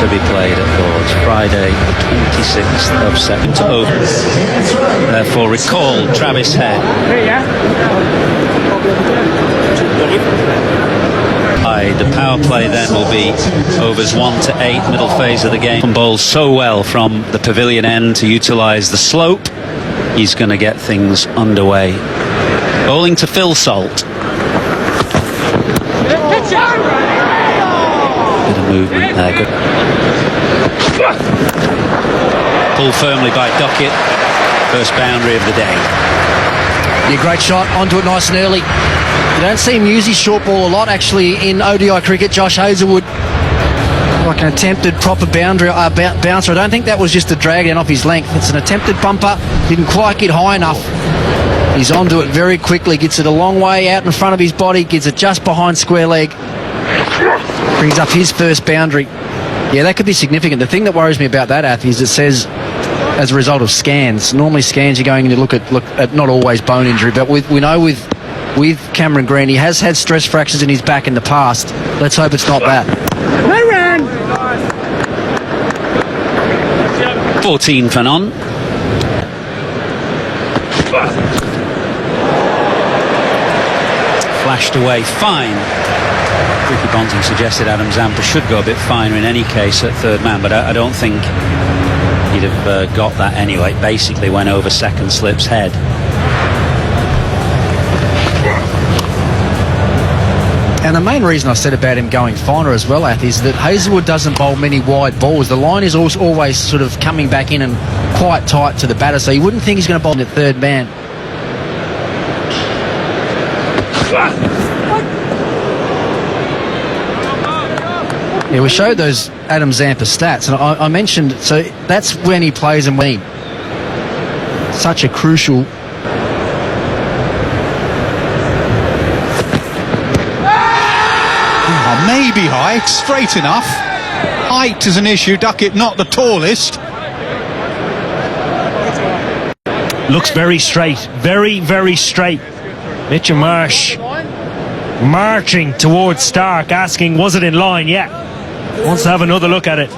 to be played at Lord's Friday, the 26th of September. Therefore, recall Travis Head. The power play then will be overs 1 to 8, middle phase of the game. Bowls so well from the pavilion end to utilise the slope. He's going to get things underway. Bowling to Phil Salt. Bit of movement there. Good. Pulled firmly by Duckett. First boundary of the day. Yeah, great shot. Onto it nice and early. You don't see him use his short ball a lot, actually, in ODI cricket. Josh Hazlewood, like an attempted proper bouncer. I don't think that was just a drag down off his length. It's an attempted bumper. Didn't quite get high enough. He's onto it very quickly. Gets it a long way out in front of his body. Gets it just behind square leg. Brings up his first boundary. Yeah, that could be significant. The thing that worries me about that, Ath, is it says as a result of scans. Normally scans you're going in to look at not always bone injury, but we know with Cameron Green, he has had stress fractures in his back in the past. Let's hope it's not that. 14 for none. Flashed away fine. Ricky Ponting suggested Adam Zampa should go a bit finer in any case at third man, but I don't think he'd have got that anyway. Basically went over second slip's head. And the main reason I said about him going finer as well, Ath, is that Hazlewood doesn't bowl many wide balls. The line is always sort of coming back in and quite tight to the batter, so you wouldn't think he's going to bowl in at third man. Yeah, we showed those Adam Zampa stats, and I mentioned, so that's when he plays and when. Such a crucial... Maybe high, straight enough. Height is an issue. Duckett not the tallest. Looks very straight, very, very straight. Mitchell Marsh marching towards Stark, asking, was it in line? Yeah. Wants to have another look at it.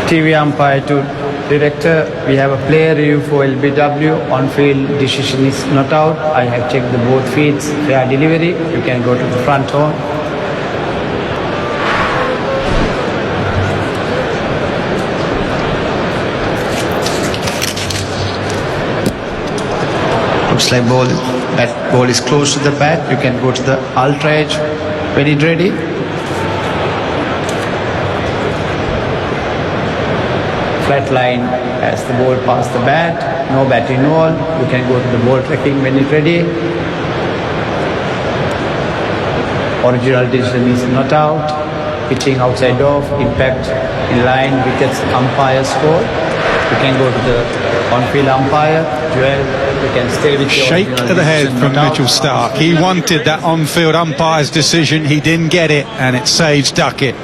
TV umpire to director, we have a player review for LBW. On-field decision is not out. I have checked the both feeds, fair delivery. You can go to the front horn. Looks like that ball is close to the bat. You can go to the ultra edge when it's ready. Flat line as the ball past the bat, no bat involved. You can go to the ball tracking when it's ready. Original decision is not out. Pitching outside off, impact in line, wickets, umpire score. You can go to the on-field umpire. Joel, you can stay with your shake to the head from Mitchell Stark. He wanted that on-field umpire's decision. He didn't get it, and it saves Duckett.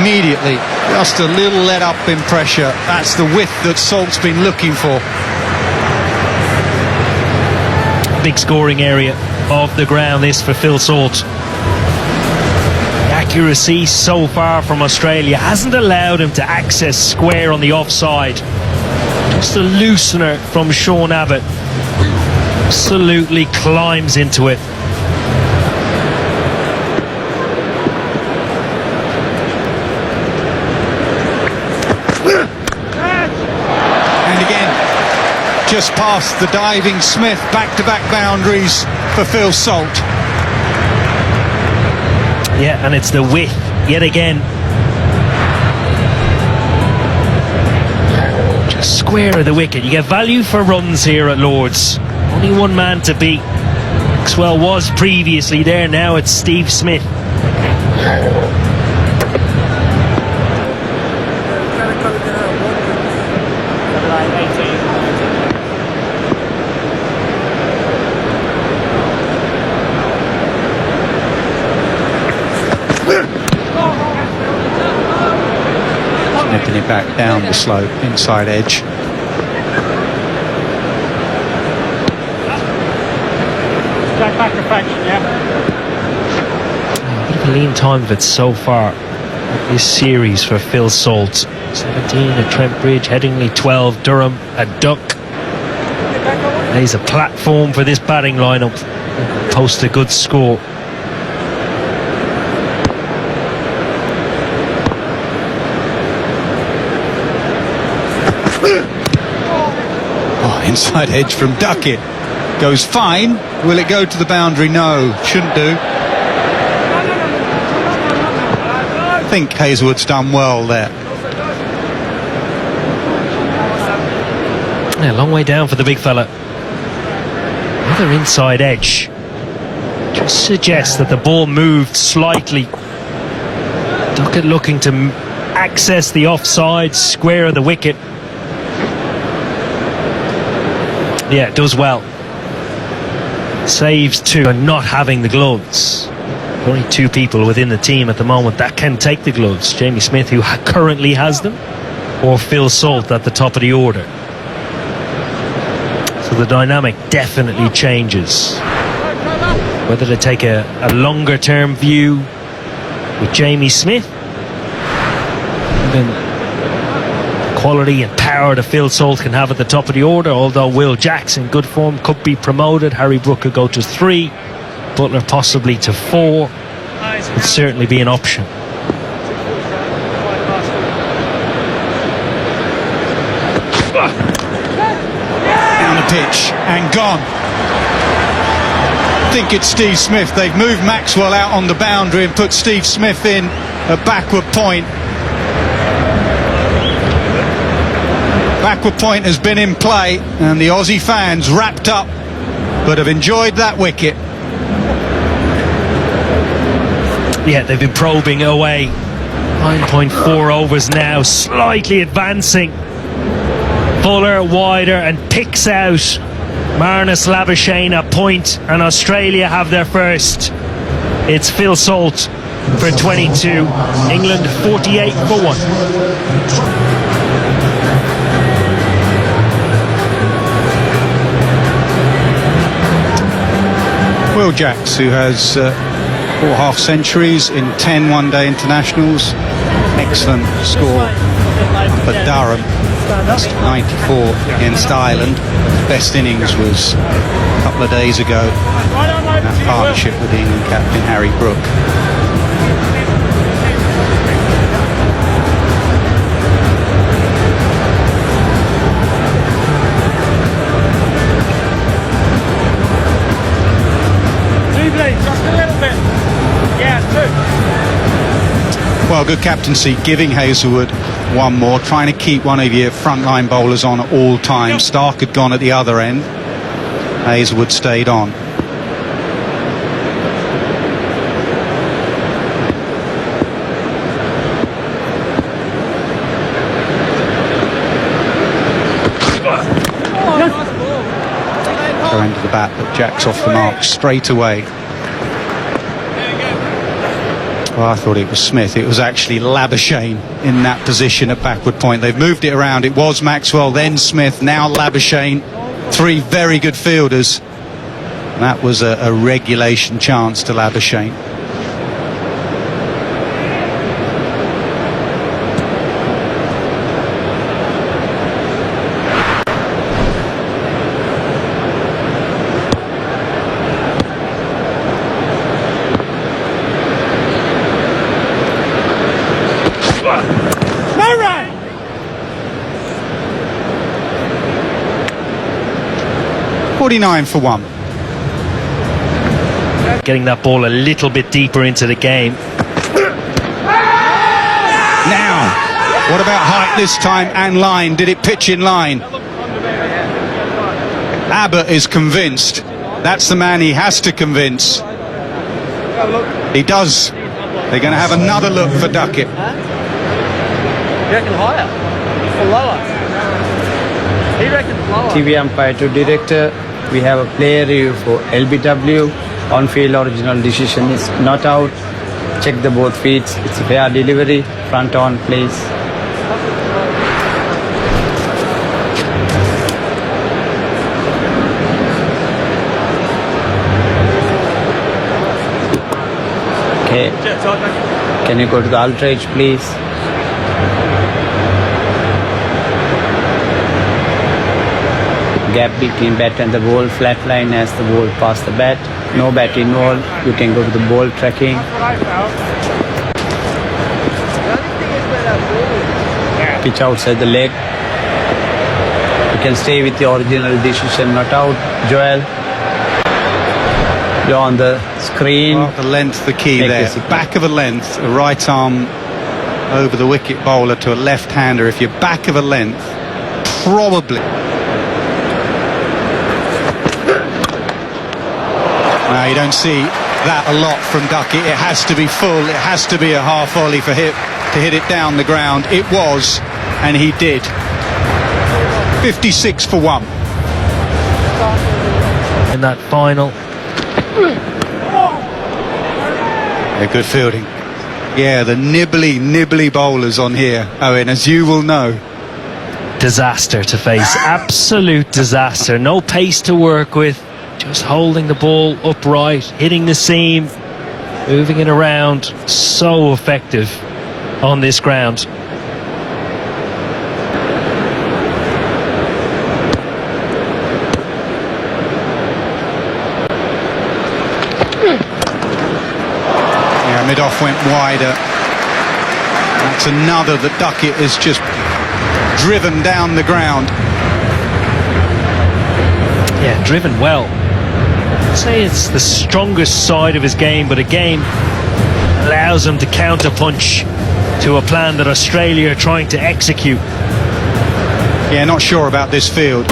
Immediately, just a little let up in pressure. That's the width that Salt's been looking for. Big scoring area of the ground, this for Phil Salt. The accuracy so far from Australia hasn't allowed him to access square on the offside. Just a loosener from Sean Abbott. Absolutely climbs into it. Just past the diving Smith, back-to-back boundaries for Phil Salt. Yeah, and it's the width yet again. Just square of the wicket. You get value for runs here at Lord's. Only one man to beat. Maxwell was previously there, now it's Steve Smith. Nipping it back down the slope, inside edge. A bit of a lean time of it so far. This series for Phil Salt. 17 at Trent Bridge, Headingley 12, Durham at Duck. There's a platform for this batting lineup. Post a good score. Oh, inside edge from Duckett. Goes fine. Will it go to the boundary? No, shouldn't do. I think Hazelwood's done well there. Yeah, long way down for the big fella. Another inside edge. Just suggests that the ball moved slightly. Duckett looking to access the offside square of the wicket. Yeah, it does well. Saves two and not having the gloves. Only two people within the team at the moment that can take the gloves. Jamie Smith, who currently has them, or Phil Salt at the top of the order. So the dynamic definitely changes. Whether to take a longer term view with Jamie Smith, even quality and power that Phil Salt can have at the top of the order, although Will Jackson, good form, could be promoted. Harry Brook could go to 3, Butler possibly to 4. Would certainly be an option. Down the pitch and gone. I think it's Steve Smith. They've moved Maxwell out on the boundary and put Steve Smith in a backward point. Backward point has been in play and the Aussie fans wrapped up but have enjoyed that wicket. Yeah, they've been probing away. 9.4 overs now, slightly advancing. Fuller wider and picks out Marnus Labuschagne at point, and Australia have their first. It's Phil Salt for 22. England 48 for 1. Will Jacks, who has 4 half-centuries in 10 one-day internationals. Excellent score for Durham. 94 against Ireland. His best innings was a couple of days ago in that partnership with the England captain Harry Brook. Well, good captaincy, giving Hazelwood one more, trying to keep one of your frontline bowlers on at all times. Stark had gone at the other end. Hazelwood stayed on. Go into the bat, but Jack's off the mark straight away. Well, I thought it was Smith. It was actually Labuschagne in that position at backward point. They've moved it around. It was Maxwell, then Smith, now Labuschagne. 3 very good fielders. That was a regulation chance to Labuschagne. No run! 49 for 1. Getting that ball a little bit deeper into the game. Now, what about height this time and line? Did it pitch in line? Abbott is convinced. That's the man he has to convince. He does. They're going to have another look for Duckett. You reckon higher or lower? He reckons lower. TV umpire to director. We have a player review for LBW. On-field original decision is not out. Check the both feet. It's a fair delivery. Front on, please. Okay. Can you go to the outrage, please? Gap between bat and the ball, flat line as the ball past the bat. No bat involved. You can go to the ball tracking. Pitch outside the leg. You can stay with the original decision, not out. Joel. You're on the screen. Well, the length, the key Make there. the signal. Back of a length, a right arm over the wicket bowler to a left-hander. If you're back of a length, probably. Now, you don't see that a lot from Duckett. It has to be full. It has to be a half volley for him to hit it down the ground. It was, and he did. 56 for 1. In that final. Yeah, good fielding. Yeah, the nibbly bowlers on here, Owen, as you will know. Disaster to face. Absolute disaster. No pace to work with. Just holding the ball upright, hitting the seam, moving it around. So effective on this ground. Yeah, mid-off went wider. That's another that Duckett is just driven down the ground. Yeah, driven well. I'd say it's the strongest side of his game, but again allows him to counter-punch to a plan that Australia are trying to execute. Yeah, not sure about this field.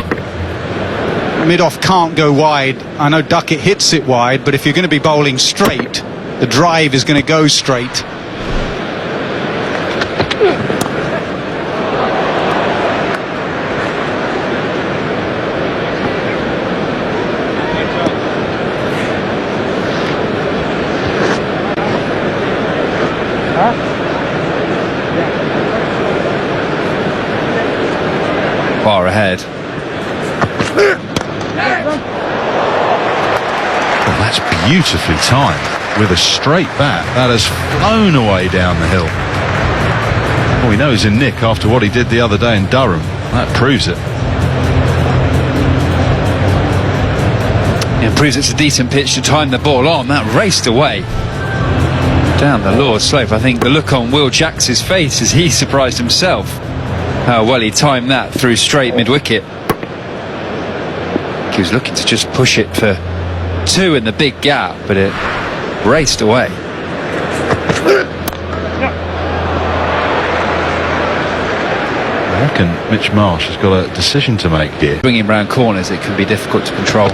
Mid-off can't go wide. I know Duckett hits it wide, but if you're going to be bowling straight, the drive is going to go straight. Far ahead. Well, that's beautifully timed with a straight bat. That has flown away down the hill. Well, we know he's in nick after what he did the other day in Durham. That proves it. It proves it's a decent pitch to time the ball on. That raced away down the Lord slope. I think the look on Will Jacks's face as he surprised himself how well he timed that through straight mid-wicket. He was looking to just push it for 2 in the big gap, but it raced away. I reckon Mitch Marsh has got a decision to make here. Bringing round corners, it can be difficult to control.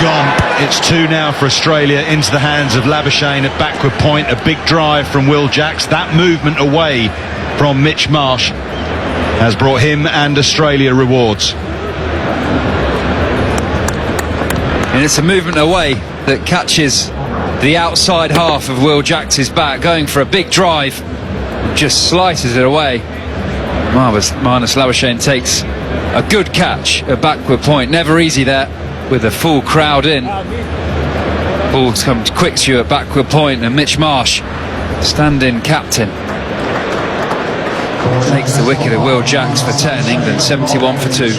Gone. It's 2 now for Australia into the hands of Labuschagne at backward point. A big drive from Will Jacks. That movement away from Mitch Marsh has brought him and Australia rewards. And it's a movement away that catches the outside half of Will Jacks's bat, going for a big drive, just slices it away. Marnus Labuschagne takes a good catch at backward point. Never easy there with a full crowd in. Ball's come quick to you at backward point, and Mitch Marsh, stand-in captain, takes the wicket of Will Jacks for 10. England 71 for 2.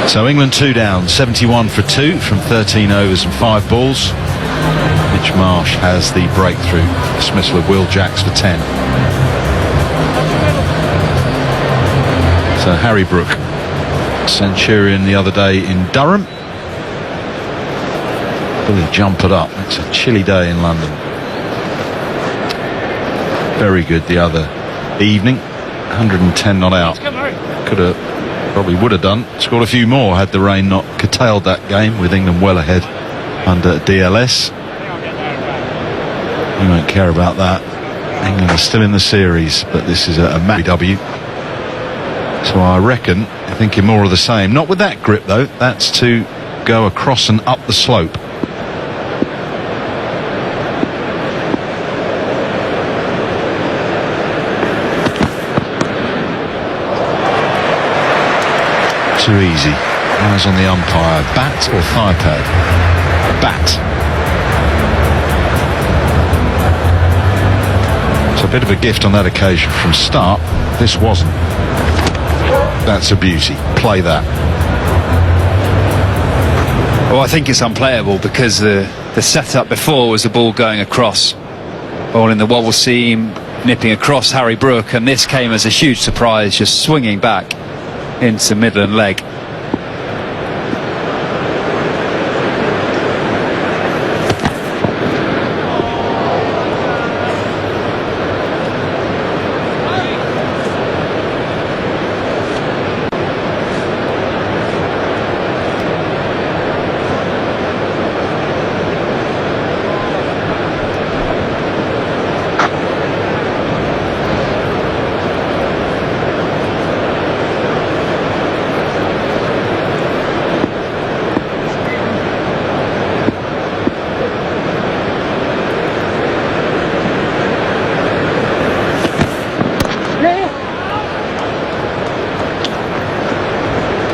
So England 2 down, 71 for 2 from 13 overs and 5 balls. Mitch Marsh has the breakthrough dismissal of Will Jacks for 10. So Harry Brook, Centurion the other day in Durham. Really jump it up. It's a chilly day in London. Very good the other evening. 110 not out. Could have, probably would have done. Scored a few more had the rain not curtailed that game, with England well ahead under DLS. You won't care about that. England are still in the series, but this is a match W. So I reckon, thinking more of the same. Not with that grip though. That's to go across and up the slope. Too easy. Eyes on the umpire. Bat or thigh pad? Bat. It's a bit of a gift on that occasion from start. This wasn't. That's a beauty. Play that. Well, I think it's unplayable because the setup before was the ball going across, ball in the wobble seam, nipping across Harry Brook, and this came as a huge surprise, just swinging back into Midland leg.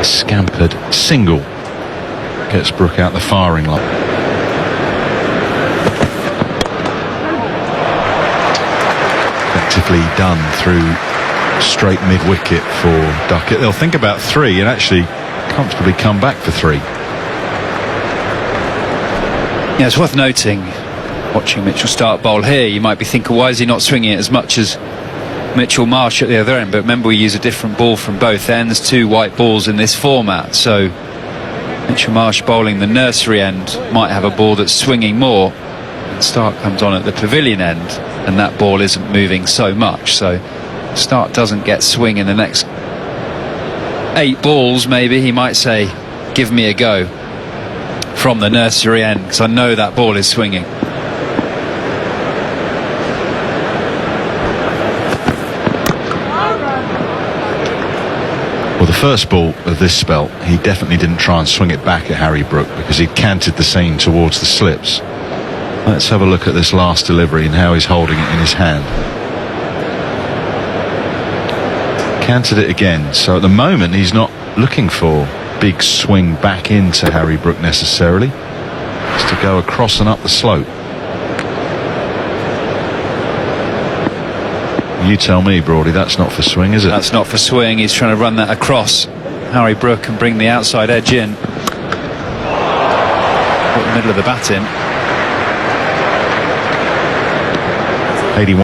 Scampered single gets Brook out the firing line. Effectively done through straight mid-wicket for Duckett. They'll think about 3 and actually comfortably come back for 3. Yeah, it's worth noting, watching Mitchell start bowl here, you might be thinking, why is he not swinging it as much as Mitchell Marsh at the other end? But remember, we use a different ball from both ends, 2 white balls in this format, so Mitchell Marsh bowling the nursery end might have a ball that's swinging more, and Stark comes on at the pavilion end and that ball isn't moving so much, so Stark doesn't get swing in the next 8 balls. Maybe he might say, give me a go from the nursery end, because I know that ball is swinging. Well, the first ball of this spell, he definitely didn't try and swing it back at Harry Brook because he'd canted the seam towards the slips. Let's have a look at this last delivery and how he's holding it in his hand. Canted it again, so at the moment he's not looking for big swing back into Harry Brook necessarily. It's to go across and up the slope. You tell me, Broady, that's not for swing, is it? That's not for swing. He's trying to run that across Harry Brook and bring the outside edge in. Put the middle of the bat in. 81.